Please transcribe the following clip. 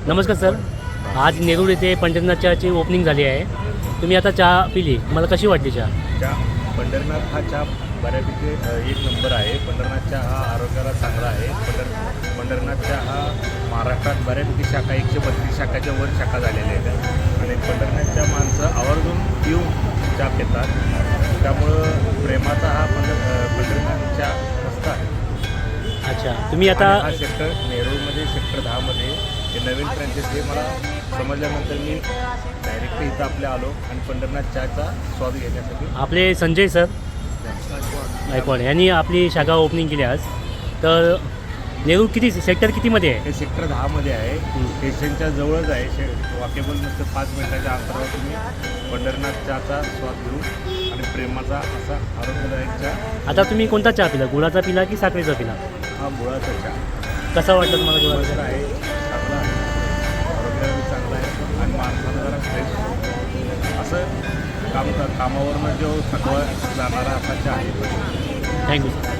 नमस्कार सर, आज नेरूळ येथे पंढरनाथ चहाची ओपनिंग झाली आहे. तुम्ही आता चहा पिली, मला कशी वाटली चहा? पंढरनाथ हा चहा बऱ्यापैकी एक नंबर आहे. पंढरनाथ चहा हा आरोग्याला चांगला आहे. पंढरनाथ चहा हा महाराष्ट्रात बऱ्यापैकी शाखा 132 शाखाच्या वर शाखा झालेल्या आहेत आणि पंढरनाथच्या माणसं आवर्जून पिऊन चहा पितात. त्यामुळं प्रेमाचा हा पंढरनाथ चहा मस्त आहे. अच्छा, तुम्ही आता हा सेक्टर नेरूळमध्ये सेक्टर 10मध्ये हे नवीन फ्रँचाइज हे मला समजल्यानंतर मी डायरेक्ट इथं आपल्या आलो आणि पंढरनाथ चहाचा स्वाद घेण्यासाठी. आपले संजय सर गायकवाड यांनी आपली शाखा ओपनिंग केली आज. तर नेरूळ किती सेक्टर कितीमध्ये आहे? हे सेक्टर 10मध्ये आहे. स्टेशनच्या जवळच आहे. वॉकेबल नसतं 5 मिनिटाच्या अंतरावर तुम्ही पंढरनाथ चहाचा स्वाद घेऊ आणि प्रेमाचा असा आरोग्यदायक चहा. आता तुम्ही कोणता चहा पिला, गुळाचा पिला की साखरेचा पिला? हा गुळाचा चहा कसा वाटला तुम्हाला गुळाचा? चांगला आहे, चांगला आहे, आरोग्याला चांगला आहे आणि माणसाला जरा फ्रेश असं कामावरनं जो थकवा जाणारा असा चहा आहे. Thank you sir.